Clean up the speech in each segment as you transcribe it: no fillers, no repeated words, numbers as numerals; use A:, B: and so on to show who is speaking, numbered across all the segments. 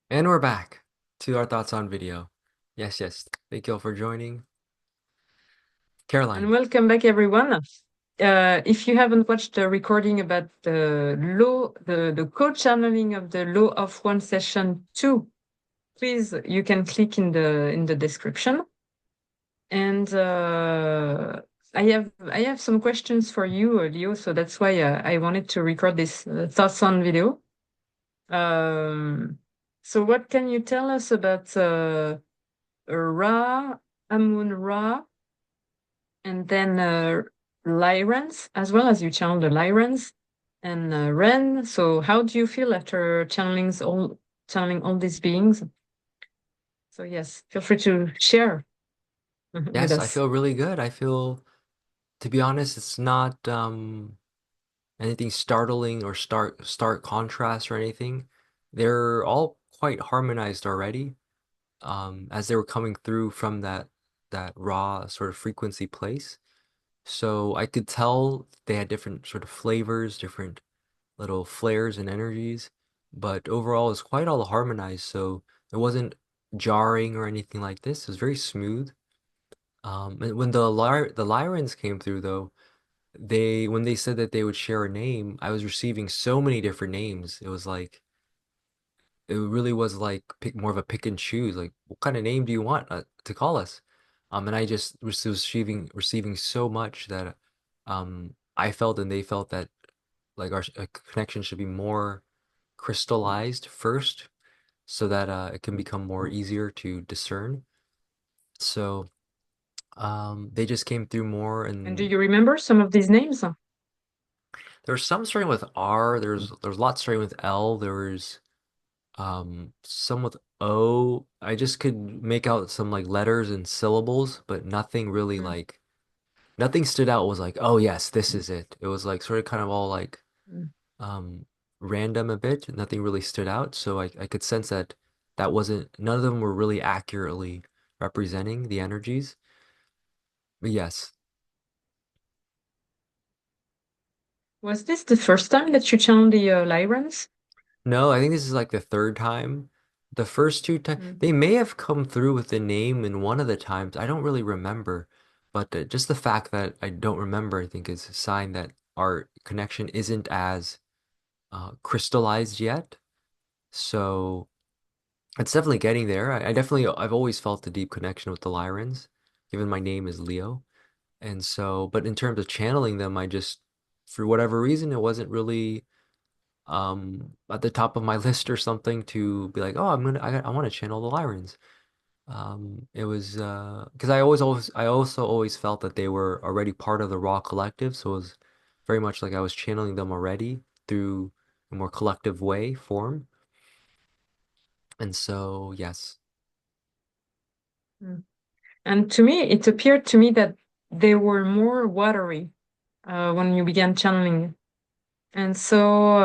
A: And we're back to our thoughts on video. Yes, yes. Thank you all for joining.
B: And
A: Caroline.
B: welcome back, everyone. If you haven't watched the recording about the co-channeling of the Law of One session 2, please, you can click in the description. And I have some questions for you, Leo. So that's why I wanted to record this thoughts on video. Um, so what can you tell us about Ra, Amun Ra? And then Lyrans, as well as you channel the Lyrans and Ren. So how do you feel after channeling all these beings? So yes, feel free to share with
A: Yes, I
B: us.
A: feel really good. I feel, to be honest, it's not anything startling or stark contrast or anything. They're all quite harmonized already, as they were coming through from that raw sort of frequency place. So I could tell they had different sort of flavors, different little flares and energies, but overall it's quite all harmonized, so it wasn't jarring or anything like this. It was very smooth. And when the Lyrans came through though, they when they said that they would share a name, I was receiving so many different names. It was like it really was like more of a pick and choose. Like, what kind of name do you want to call us? And I just was receiving so much that I felt and they felt that like our connection should be more crystallized first so that it can become more easier to discern. So they just came through more,
B: And do
A: and
B: you remember some of these names?
A: there's some starting with R. There's lots starting with L. There was some with O. I just could make out some like letters and syllables, but nothing really
B: Mm,
A: like nothing stood out was like, oh yes, this is it. It was like sort of kind of all like
B: mm,
A: um random a bit. Nothing really stood out. So I could sense that that wasn't none of them were really accurately representing the energies. But yes.
B: Was this the first time that you channeled the Lyrans?
A: No, I think this is like the third time. The first two times
B: Mm,
A: they may have come through with the name in one of the times. I don't really remember, but just the fact that I don't remember, I think, is a sign that our connection isn't as crystallized yet. So it's definitely getting there. I definitely I've always felt a deep connection with the Lyrans, given my name is Leo. And so, but in terms of channeling them, I just, for whatever reason, it wasn't really at the top of my list or something to be like, oh, I want to channel the Lyrans. It was because I also always felt that they were already part of the Raw Collective, so it was very much like I was channeling them already through a more collective way form. And so, yes.
B: mm. And to me, it appeared to me that they were more watery when you began channeling. And so,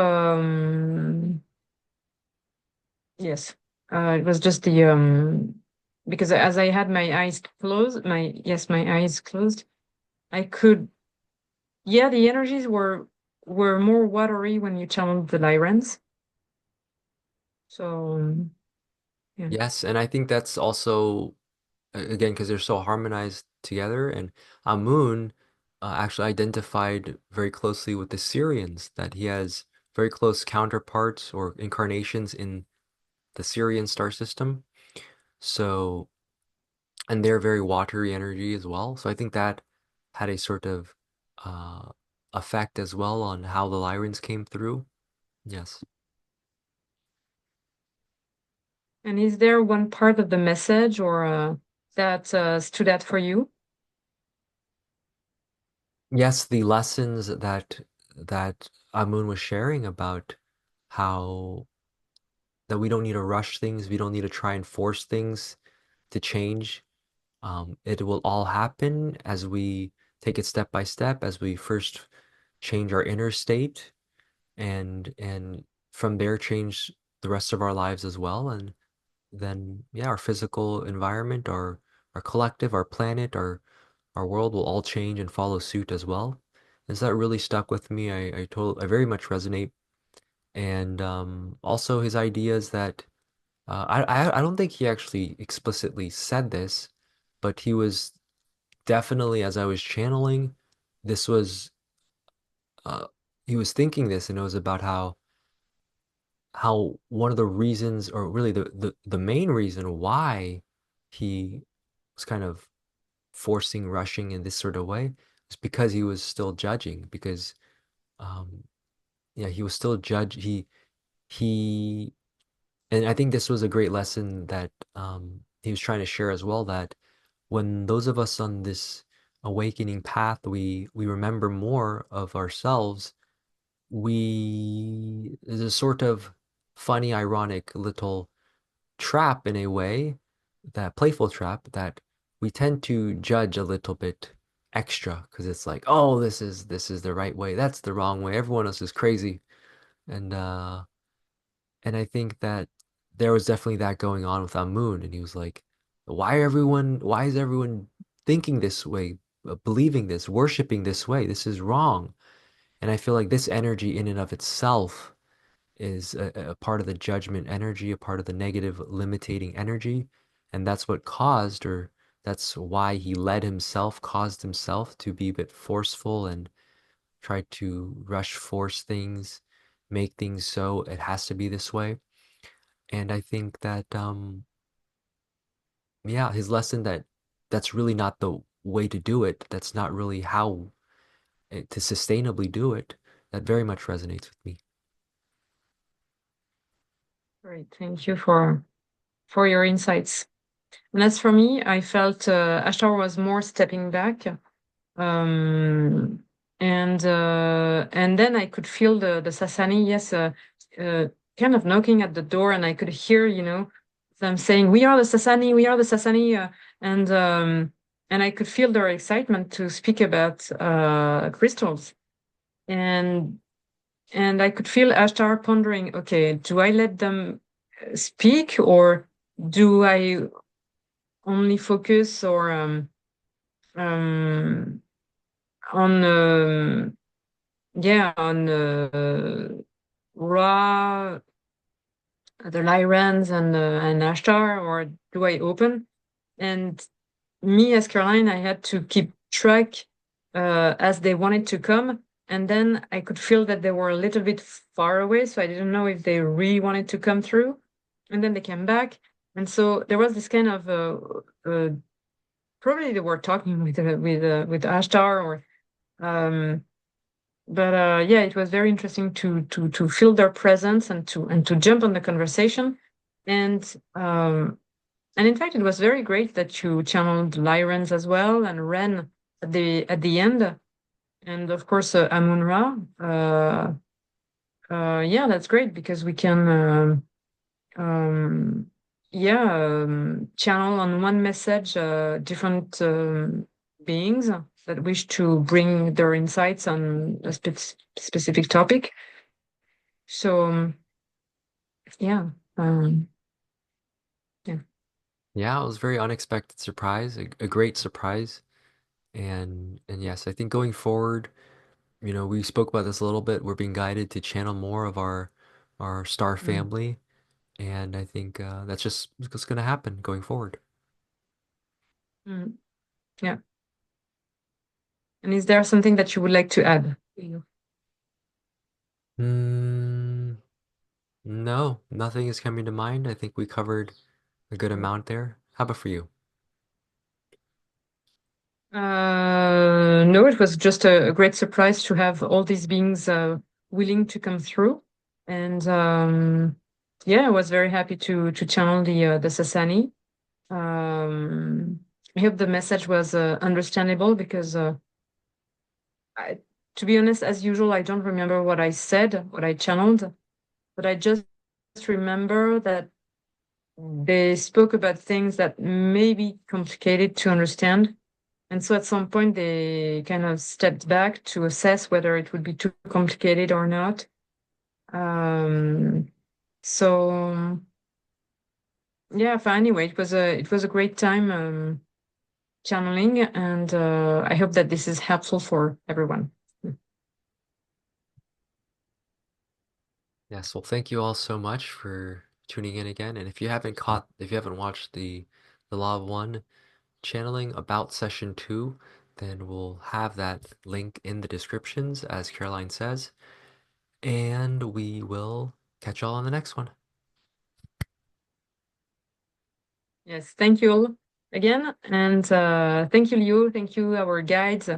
B: yes, it was just the because as I had my eyes closed, my eyes closed, I could, yeah, the energies were more watery when you channeled the Lyrans. So yeah.
A: Yes, and I think that's also again because they're so harmonized together. And Amun actually identified very closely with the Syrians, that he has very close counterparts or incarnations in the Syrian star system. So, and they're very watery energy as well. So I think that had a sort of uh, effect as well on how the Lyrans came through. Yes.
B: And is there one part of the message or that stood out for you?
A: Yes, the lessons that Amun was sharing about how that we don't need to rush things, we don't need to try and force things to change. It will all happen as we take it step by step, as we first change our inner state and from there change the rest of our lives as well. And then yeah, our physical environment, our collective, our planet, our world will all change and follow suit as well. And so that really stuck with me. I very much resonate. And also his ideas that I don't think he actually explicitly said this, but he was definitely, as I was channeling, this was uh he was thinking this, and it was about how one of the reasons, or really the main reason why he was kind of forcing rushing in this sort of way was because he was still judging, because um yeah, he was still he and I think this was a great lesson that he was trying to share as well, that when those of us on this awakening path, we remember more of ourselves, we there's a sort of funny, ironic little trap in a way, that playful trap, that we tend to judge a little bit extra, because it's like, oh, this is the right way, that's the wrong way, everyone else is crazy. And I think that there was definitely that going on with Amun, and he was like, why is everyone thinking this way, believing this, worshiping this way? This is wrong. And I feel like this energy in and of itself is a part of the judgment energy, a part of the negative limiting energy. And that's what caused, or that's why he caused himself to be a bit forceful and try to rush force things, make things so it has to be this way. And I think that yeah, his lesson that that's really not the way to do it. That's not really how to sustainably do it. That very much resonates with me.
B: Great, thank you for your insights. And as for me, I felt Ashtar was more stepping back, um, and then I could feel the Sassani, yes, uh, kind of knocking at the door, and I could hear, them saying, "We are the Sassani, we are the Sassani," and um, and I could feel their excitement to speak about crystals, and and I could feel Ashtar pondering, okay, do I let them speak, or do I only focus or um, on yeah, on Ra, the Lyrans and Ashtar, or do I open? And me as Caroline, I had to keep track as they wanted to come, and then I could feel that they were a little bit far away, so I didn't know if they really wanted to come through. And then they came back, and so there was this kind of probably they were talking with Ashtar, or um, but yeah, it was very interesting to feel their presence and to jump on the conversation, and and in fact, it was very great that you channeled Lyrans as well and Ren at the end, and of course Amun Ra. Yeah, that's great because we can um, yeah, channel on one message different beings that wish to bring their insights on a specific topic. So yeah, um, yeah.
A: Yeah, it was a very unexpected surprise, a great surprise. And yes, I think going forward, we spoke about this a little bit. We're being guided to channel more of our star
B: Mm,
A: family, and I think that's just what's going to happen going forward.
B: mm, yeah. And is there something that you would like to add?
A: Hmm. No, nothing is coming to mind. I think we covered a good amount there. How about for you?
B: No, it was just a great surprise to have all these beings willing to come through, and yeah, I was very happy to channel the Sassani. I hope the message was understandable because, I, to be honest, as usual, I don't remember what I said, what I channeled, but I just remember that they spoke about things that may be complicated to understand. And so at some point, they kind of stepped back to assess whether it would be too complicated or not. Um, so yeah, but anyway, it was a great time channeling, and I hope that this is helpful for everyone.
A: Yes, well, thank you all so much for tuning in again. And if you haven't watched the Law of One channeling about session 2, then we'll have that link in the descriptions, as Caroline says. And we will catch y'all on the next one.
B: Yes, thank you all again. And thank you, Leo. Thank you, our guides.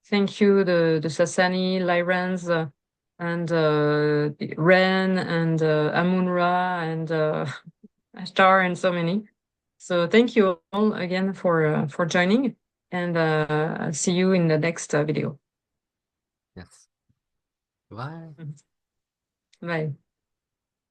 B: Thank you, the Sassani, Lyrans, and Ren, and Amun and Ashtar, and so many. So thank you all again for joining, and I'll see you in the next video.
A: Yes. Bye.
B: Mhm. Bye.